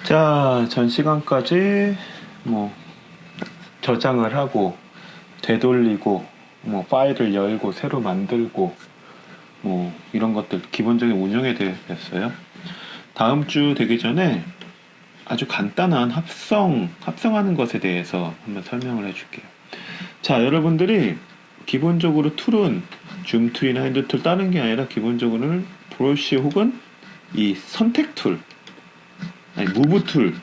자, 전 시간까지 뭐 저장을 하고 되돌리고 뭐 파일을 열고 새로 만들고 뭐 이런 것들 기본적인 운영에 대해서요. 다음 주 되기 전에 아주 간단한 합성하는 것에 대해서 한번 설명을 해줄게요. 자, 여러분들이 기본적으로 툴은 줌 툴이나 핸드 툴 다른 게 아니라 기본적으로는 브러쉬 혹은 이 선택 툴, 아니 무브 툴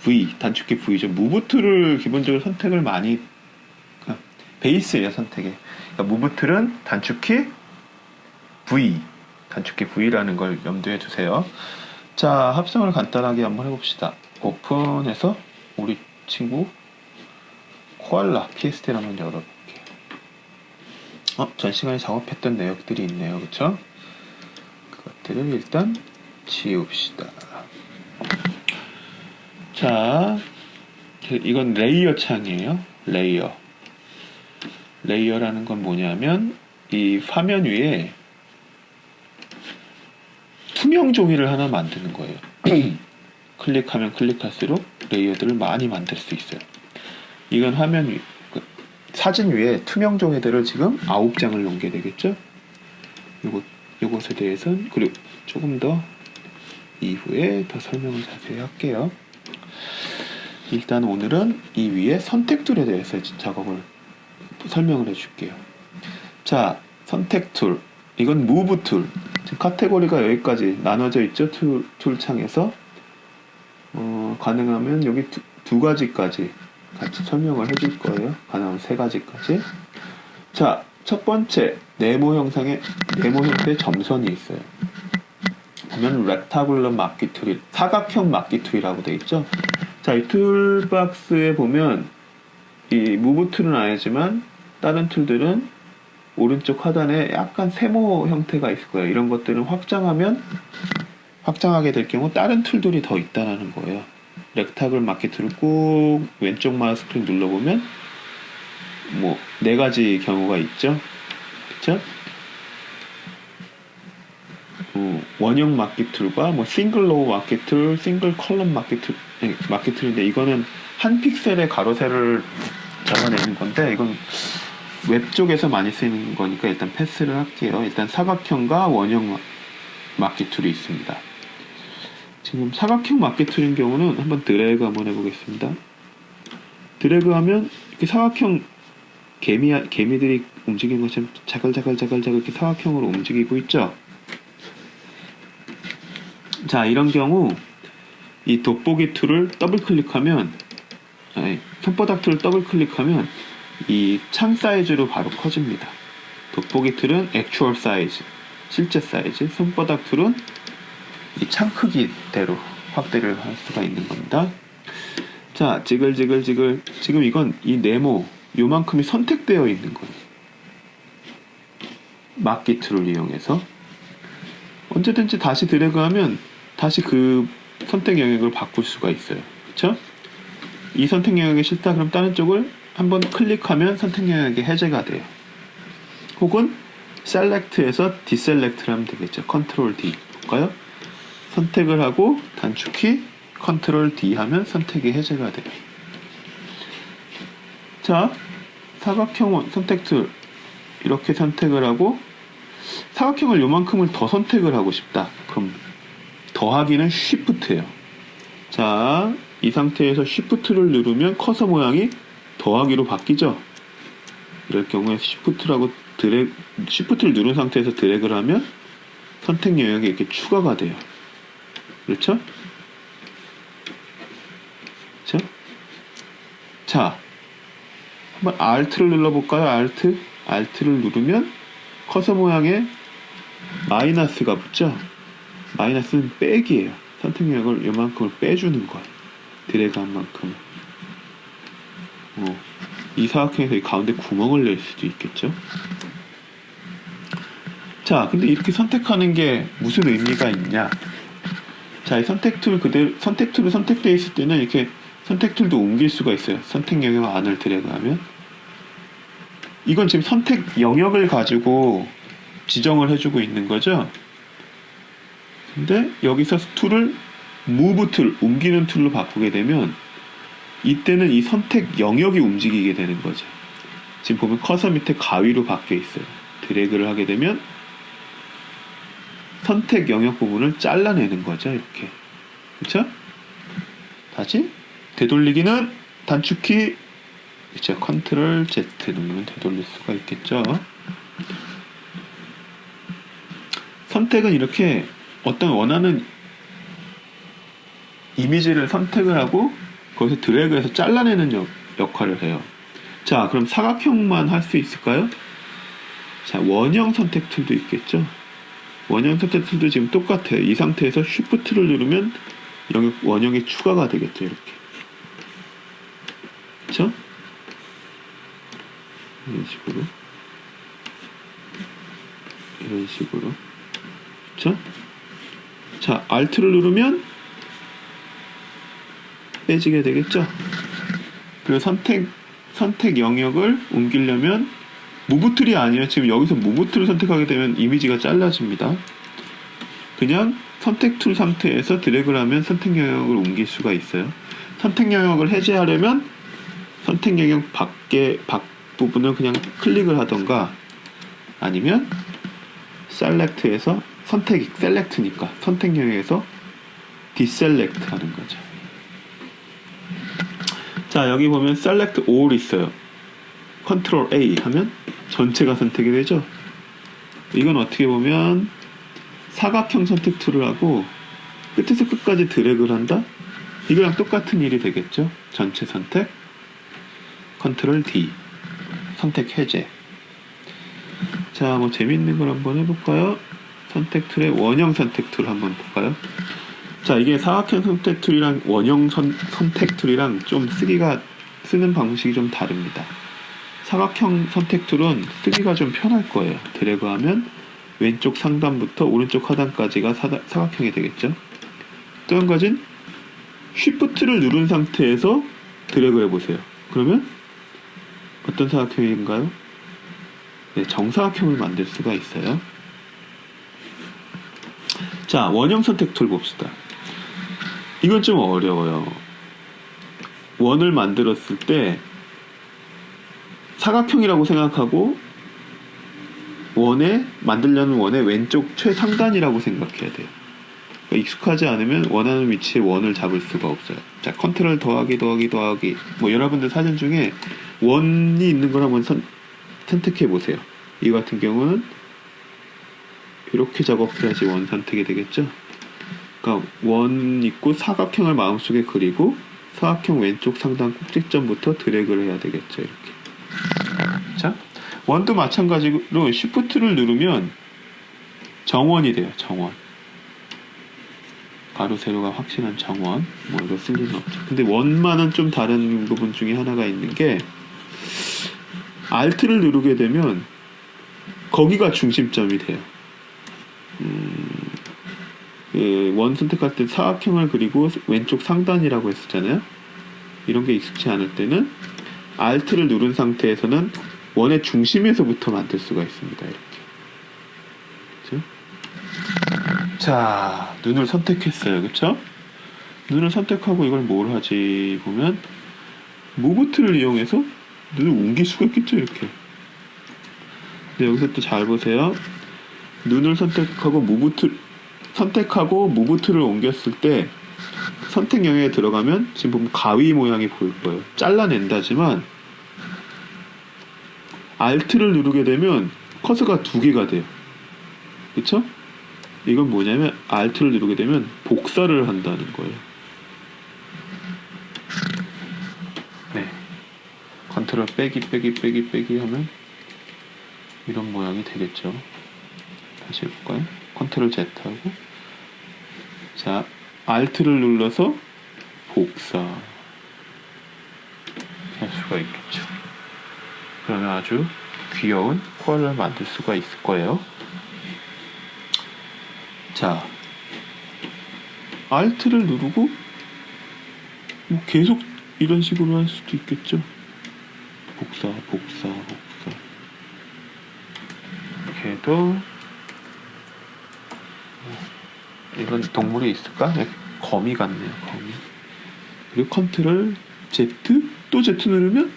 V, 단축키 V죠. 무브 툴을 기본적으로 선택을 많이, 베이스예요, 선택에. 그러니까 무브 툴은 단축키 V, 단축키 V라는 걸 염두에 두세요. 자, 합성을 간단하게 한번 해봅시다. 오픈해서 우리 친구 코알라 PST를 한번 열어볼게요. 전 시간에 작업했던 내역들이 있네요, 그쵸? 그것들을 일단 지웁시다. 자, 이건 레이어 창이에요. 레이어라는 건 뭐냐면 이 화면 위에 투명 종이를 하나 만드는 거예요. 클릭하면 클릭할수록 레이어들을 많이 만들 수 있어요. 이건 화면 위, 사진 위에 투명 종이들을 지금 9장을 놓게 되겠죠? 요것에 대해서는 그리고 조금 더 이후에 더 설명을 자세히 할게요. 일단 오늘은 이 위에 선택 툴에 대해서 작업을 설명을 해줄게요. 자, 선택 툴. 이건 move 툴. 지금 카테고리가 여기까지 나눠져 있죠? 툴 창에서. 가능하면 여기 두 가지까지 같이 설명을 해줄 거예요. 가능하면 세 가지까지. 자, 첫 번째, 네모 형태의 점선이 있어요. 보면 렉타굴러 막기 툴이, 사각형 막기 툴이라고 되어 있죠. 자, 이 툴박스에 보면 이 무브 툴은 아니지만 다른 툴들은 오른쪽 하단에 약간 세모 형태가 있을 거예요. 이런 것들은 확장하게 될 경우 다른 툴들이 더 있다는 거예요. 렉타글 막기 툴을 꾹 왼쪽 마우스 클릭 눌러보면 뭐 네 가지 경우가 있죠. 그쵸? 원형 막기 툴과 뭐 싱글 로우 막기 툴, 싱글 컬럼 막기 툴인데 이거는 한 픽셀의 가로세를 잡아내는 건데 이건 웹 쪽에서 많이 쓰이는 거니까 일단 패스를 할게요. 일단 사각형과 원형 막기 툴이 있습니다. 지금 사각형 막기 툴인 경우는 한번 드래그 한번 해보겠습니다. 드래그하면 이렇게 사각형 개미들이 움직이는 것처럼 자글자글 이렇게 사각형으로 움직이고 있죠. 자, 이런 경우 이 돋보기 툴을 더블 클릭하면, 손바닥 툴을 더블 클릭하면 이 창 사이즈로 바로 커집니다. 돋보기 툴은 액추얼 사이즈, 실제 사이즈, 손바닥 툴은 이 창 크기대로 확대를 할 수가 있는 겁니다. 자, 지글지글 지금 이건 이 네모 요만큼이 선택되어 있는 거예요. 막기 툴을 이용해서 언제든지 다시 드래그하면 다시 그 선택 영역을 바꿀 수가 있어요. 그쵸? 이 선택 영역이 싫다 그럼 다른 쪽을 한번 클릭하면 선택 영역이 해제가 돼요. 혹은 셀렉트에서 디셀렉트를 하면 되겠죠. 컨트롤 D 볼까요? 선택을 하고 단축키 컨트롤 D 하면 선택이 해제가 돼요. 자, 사각형 선택 툴 이렇게 선택을 하고 사각형을 요만큼을 더 선택을 하고 싶다. 그럼 더하기는 쉬프트예요. 자, 이 상태에서 쉬프트를 누르면 커서 모양이 더하기로 바뀌죠. 이럴 경우에 쉬프트를 누른 상태에서 드래그를 하면 선택 영역이 이렇게 추가가 돼요. 그렇죠? 그렇죠? 자, 한번 Alt를 눌러볼까요? Alt를 누르면 커서 모양에 마이너스가 붙죠? 마이너스는 빼기예요. 선택 영역을 요만큼을 빼주는 거예요. 드래그한 만큼. 이 사각형에서 이 가운데 구멍을 낼 수도 있겠죠? 자, 근데 이렇게 선택하는 게 무슨 의미가 있냐? 자, 이 선택 툴 선택 툴이 선택되어 있을 때는 이렇게 선택 툴도 옮길 수가 있어요. 선택 영역 안을 드래그하면. 이건 지금 선택 영역을 가지고 지정을 해주고 있는 거죠. 근데 여기서 툴을 move 툴, 옮기는 툴로 바꾸게 되면 이때는 이 선택 영역이 움직이게 되는 거죠. 지금 보면 커서 밑에 가위로 바뀌어 있어요. 드래그를 하게 되면 선택 영역 부분을 잘라내는 거죠. 이렇게. 그쵸? 다시 되돌리기는 단축키 이제 컨트롤 Z 누르면 되돌릴 수가 있겠죠. 선택은 이렇게 어떤 원하는 이미지를 선택을 하고 거기서 드래그해서 잘라내는 역할을 해요. 자, 그럼 사각형만 할 수 있을까요? 자, 원형 선택 툴도 있겠죠. 원형 선택 툴도 지금 똑같아요. 이 상태에서 Shift를 누르면 원형이 추가가 되겠죠. 이렇게. 그쵸? 이런 식으로. 그쵸? 자, Alt를 누르면 빼지게 되겠죠? 그리고 선택 영역을 옮기려면 무브 툴이 아니에요. 지금 여기서 무브 툴을 선택하게 되면 이미지가 잘라집니다. 그냥 선택 툴 상태에서 드래그를 하면 선택 영역을 옮길 수가 있어요. 선택 영역을 해제하려면 선택 영역 밖 부분을 그냥 클릭을 하던가 아니면 셀렉트에서 셀렉트니까 선택 영역에서 디셀렉트 하는 거죠. 자, 여기 보면 Select All 있어요. Ctrl A 하면 전체가 선택이 되죠. 이건 어떻게 보면 사각형 선택 툴을 하고 끝에서 끝까지 드래그를 한다? 이거랑 똑같은 일이 되겠죠. 전체 선택 Ctrl D 선택 해제. 자, 뭐 재밌는 걸 한번 해볼까요? 선택 툴의 원형 선택 툴 한번 볼까요? 자, 이게 사각형 선택 툴이랑 원형 선택 툴이랑 좀 쓰는 방식이 좀 다릅니다. 사각형 선택 툴은 쓰기가 좀 편할 거예요. 드래그하면 왼쪽 상단부터 오른쪽 하단까지가 사각형이 되겠죠. 또 한 가지는 Shift를 누른 상태에서 드래그 해보세요. 그러면 어떤 사각형인가요? 네, 정사각형을 만들 수가 있어요. 자, 원형 선택 툴 봅시다. 이건 좀 어려워요. 원을 만들었을 때 사각형이라고 생각하고 만들려는 원의 왼쪽 최상단이라고 생각해야 돼요. 그러니까 익숙하지 않으면 원하는 위치에 원을 잡을 수가 없어요. 자, 컨트롤 더하기 뭐 여러분들 사진 중에 원이 있는 걸 한번 선택해 보세요. 이 같은 경우는 이렇게 작업해야지 원 선택이 되겠죠. 그러니까 원 있고 사각형을 마음속에 그리고 사각형 왼쪽 상단 꼭지점부터 드래그를 해야 되겠죠. 이렇게. 자, 원도 마찬가지로 Shift를 누르면 정원이 돼요. 정원. 가로 세로가 확실한 정원. 뭐 이거 쓸 일은 없죠. 근데 원만은 좀 다른 부분 중에 하나가 있는 게 Alt를 누르게 되면 거기가 중심점이 돼요. 원 선택할 때 사각형을 그리고 왼쪽 상단이라고 했었잖아요. 이런 게 익숙치 않을 때는 Alt를 누른 상태에서는 원의 중심에서부터 만들 수가 있습니다. 이렇게. 그쵸? 자, 눈을 선택했어요. 그쵸? 눈을 선택하고 이걸 뭘 하지 보면 무브 툴을 이용해서 눈을 옮길 수가 있겠죠. 이렇게. 근데 여기서 또 잘 보세요. 눈을 선택하고 무브 툴을 옮겼을 때 선택 영역에 들어가면 지금 보면 가위 모양이 보일 거예요. 잘라낸다지만 Alt를 누르게 되면 커서가 두 개가 돼요. 그쵸? 이건 뭐냐면 Alt를 누르게 되면 복사를 한다는 거예요. 네. 컨트롤 빼기 하면 이런 모양이 되겠죠. 다시 해볼까요? 컨트롤 Z 하고 자, Alt를 눌러서 복사 할 수가 있겠죠. 그러면 아주 귀여운 코알라를 만들 수가 있을 거예요. 자, Alt를 누르고 뭐 계속 이런 식으로 할 수도 있겠죠. 복사 이렇게 해도 이건 동물이 있을까? 네, 거미 같네요. 거미. 그리고 컨트롤 Z, 또 Z 누르면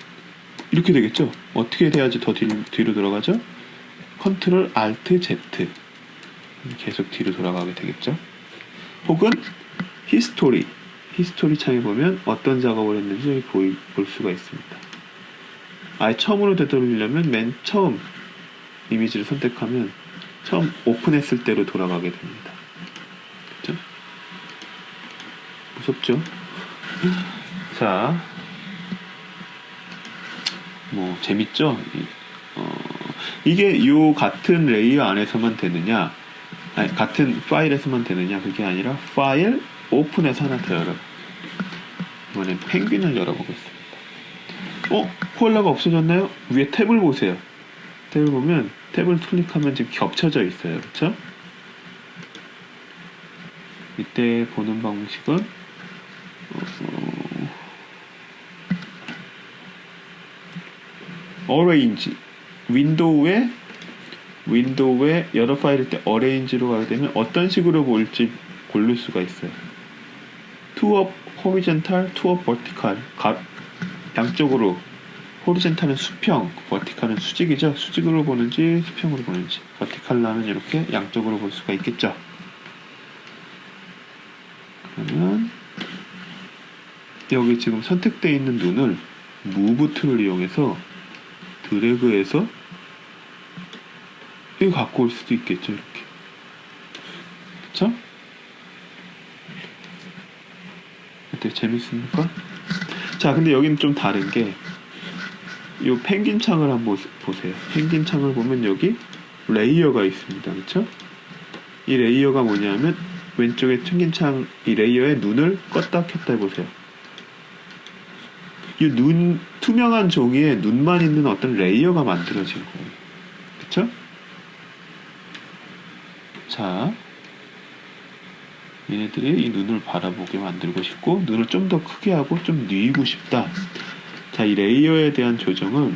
이렇게 되겠죠. 어떻게 돼야지 더 뒤로 돌아가죠? 컨트롤 Alt Z, 계속 뒤로 돌아가게 되겠죠. 혹은 히스토리 창에 보면 어떤 작업을 했는지 볼 수가 있습니다. 아예 처음으로 되돌리려면 맨 처음 이미지를 선택하면 처음 오픈했을 때로 돌아가게 됩니다. 그렇죠? 무섭죠? 자, 뭐 재밌죠? 이게 요 같은 레이어 안에서만 되느냐, 아니, 같은 파일에서만 되느냐, 그게 아니라 파일 오픈해서 하나 더 열어. 이번엔 펭귄을 열어보겠습니다. 코알라가 없어졌나요? 위에 탭을 보세요. 탭을 보면 탭을 클릭하면 지금 겹쳐져 있어요. 그렇죠? 이때 보는 방식은 어레인지, 윈도우에 여러 파일일 때 어레인지로 가게 되면 어떤 식으로 볼지 고를 수가 있어요. 투 업 호리젠탈, 투 업 버티칼, 양쪽으로. 호리젠탈은 수평, 버티칼은 수직이죠. 수직으로 보는지 수평으로 보는지. 버티칼라면 이렇게 양쪽으로 볼 수가 있겠죠. 그러면 여기 지금 선택되어 있는 눈을 무브 툴을 이용해서 드래그해서 여기 갖고 올 수도 있겠죠. 이렇게. 그쵸? 어때? 재밌습니까? 자, 근데 여기는 좀 다른 게, 이 펭귄 창을 한번 보세요. 펭귄 창을 보면 여기 레이어가 있습니다. 그쵸? 이 레이어가 뭐냐면 왼쪽에 펭귄 창 이 레이어의 눈을 껐다 켰다 해보세요. 이 투명한 종이에 눈만 있는 어떤 레이어가 만들어진 거예요. 그쵸? 자, 얘네들이 이 눈을 바라보게 만들고 싶고, 눈을 좀 더 크게 하고 좀 뉘고 싶다. 자, 이 레이어에 대한 조정은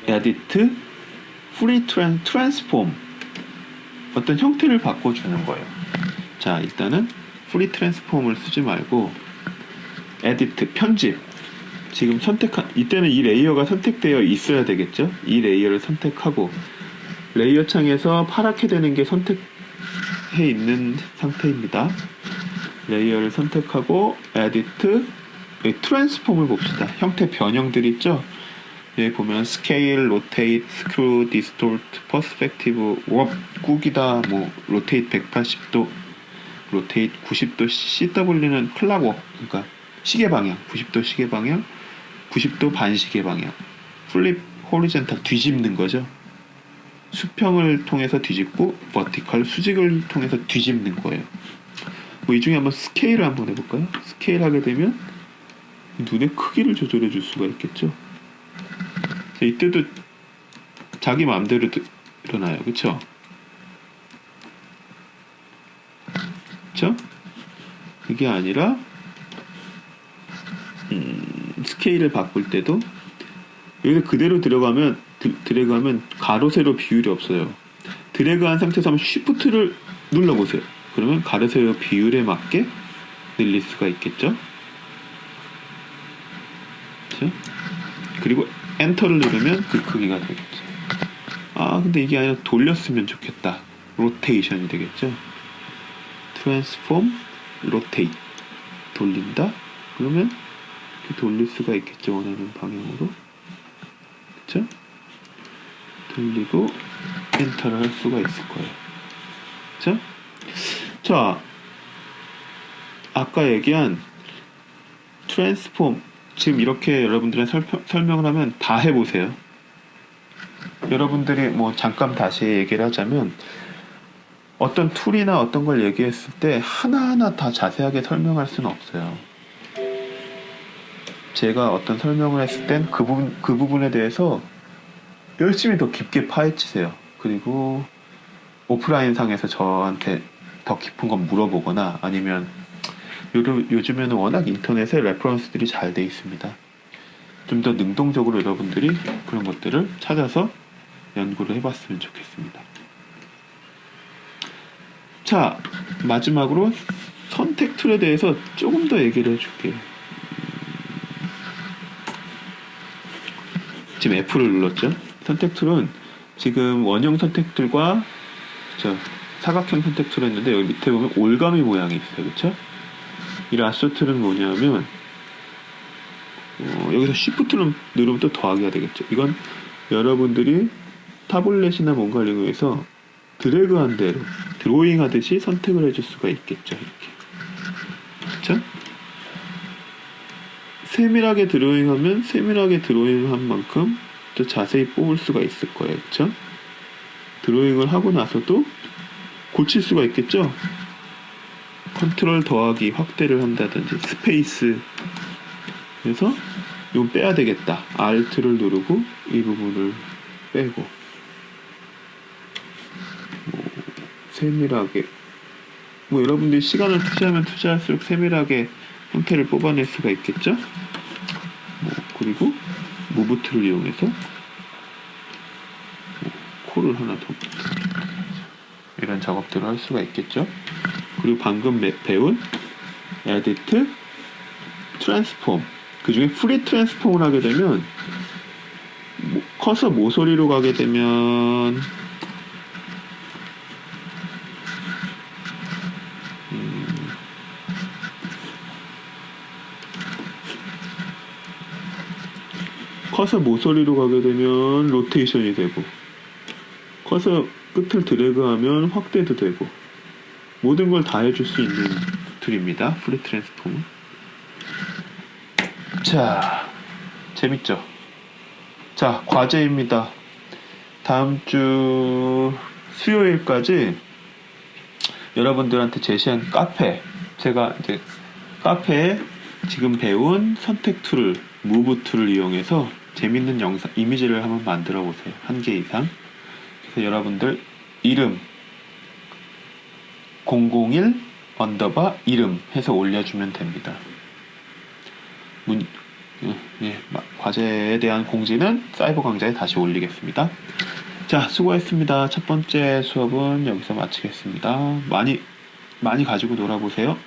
에디트, 프리 트랜스폼, 어떤 형태를 바꿔주는 거예요. 자, 일단은 프리 트랜스폼을 쓰지 말고 에디트, 편집. 지금 이때는 이 레이어가 선택되어 있어야 되겠죠. 이 레이어를 선택하고 레이어 창에서 파랗게 되는 게 선택해 있는 상태입니다. 레이어를 선택하고 에디트, 트랜스폼을 봅시다. 형태 변형들이 있죠. 여기 보면 스케일, 로테이트, 스크루, 디스톨트, 퍼스펙티브, 워, 꾹이다, 뭐 로테이트 180도, 로테이트 90도, CW는 클락 워, 그러니까 시계 방향, 90도 시계 방향, 90도 반시계 방향, 플립, 호리젠탈, 뒤집는 거죠. 수평을 통해서 뒤집고 버티컬, 수직을 통해서 뒤집는 거예요. 뭐 이 중에 한번 스케일을 한번 해볼까요? 스케일 하게 되면 눈의 크기를 조절해 줄 수가 있겠죠. 이때도 자기 마음대로 일어나요. 그쵸? 그쵸? 그게 아니라 스케일을 바꿀 때도 여기서 그대로 들어가면 드래그하면 가로 세로 비율이 없어요. 드래그한 상태에서 한번 쉬프트를 눌러보세요. 그러면 가로 세로 비율에 맞게 늘릴 수가 있겠죠. 그렇죠? 그리고 엔터를 누르면 그 크기가 되겠죠. 아, 근데 이게 아니라 돌렸으면 좋겠다. 로테이션이 되겠죠. 트랜스폼, 로테이트, 돌린다. 그러면 이렇게 돌릴 수가 있겠죠. 원하는 방향으로. 그쵸? 돌리고 엔터를 할 수가 있을 거예요. 그쵸? 자, 아까 얘기한 트랜스폼, 지금 이렇게 여러분들의 설명을 하면 다 해보세요. 여러분들이 뭐 잠깐 다시 얘기를 하자면, 어떤 툴이나 어떤 걸 얘기했을 때 하나하나 다 자세하게 설명할 수는 없어요. 제가 어떤 설명을 했을 땐 그 부분에 대해서 열심히 더 깊게 파헤치세요. 그리고 오프라인 상에서 저한테 더 깊은 건 물어보거나, 아니면 요즘에는 워낙 인터넷에 레퍼런스들이 잘 돼 있습니다. 좀 더 능동적으로 여러분들이 그런 것들을 찾아서 연구를 해봤으면 좋겠습니다. 자, 마지막으로 선택 툴에 대해서 조금 더 얘기를 해줄게요. 지금 F를 눌렀죠? 선택 툴은 지금 원형 선택 툴과 사각형 선택 툴을 했는데 여기 밑에 보면 올가미 모양이 있어요. 그쵸? 이 라sso 툴은 뭐냐면 여기서 Shift를 누르면 또 더하기가 되겠죠. 이건 여러분들이 타블렛이나 뭔가를 이용해서 드래그한 대로 드로잉 하듯이 선택을 해줄 수가 있겠죠. 이렇게. 그쵸? 세밀하게 드로잉하면 세밀하게 드로잉한 만큼 또 자세히 뽑을 수가 있을 거예요. 그쵸? 드로잉을 하고 나서도 고칠 수가 있겠죠? 컨트롤 더하기 확대를 한다든지 스페이스 그래서 이건 빼야 되겠다. Alt를 누르고 이 부분을 빼고 세밀하게 여러분들이 시간을 투자하면 투자할수록 세밀하게 형태를 뽑아낼 수가 있겠죠? 그리고 무브 툴을 이용해서 코를 하나 더 이런 작업들을 할 수가 있겠죠? 그리고 방금 배운 에디트, 트랜스폼 그 중에 프리 트랜스폼을 하게 되면 커서 모서리로 가게 되면 커서 모서리로 가게 되면 로테이션이 되고 커서 끝을 드래그하면 확대도 되고 모든 걸 다 해줄 수 있는 툴입니다. 프리 트랜스폼은. 자, 재밌죠? 자, 과제입니다. 다음 주 수요일까지 여러분들한테 제시한 카페 제가 이제 카페에 지금 배운 선택 툴을 무브 툴을 이용해서 재밌는 영상 이미지를 한번 만들어 보세요. 1개 이상. 그래서 여러분들 이름 001 이름 해서 올려주면 됩니다. 과제에 대한 공지는 사이버 강좌에 다시 올리겠습니다. 자, 수고했습니다. 첫 번째 수업은 여기서 마치겠습니다. 많이 가지고 놀아보세요.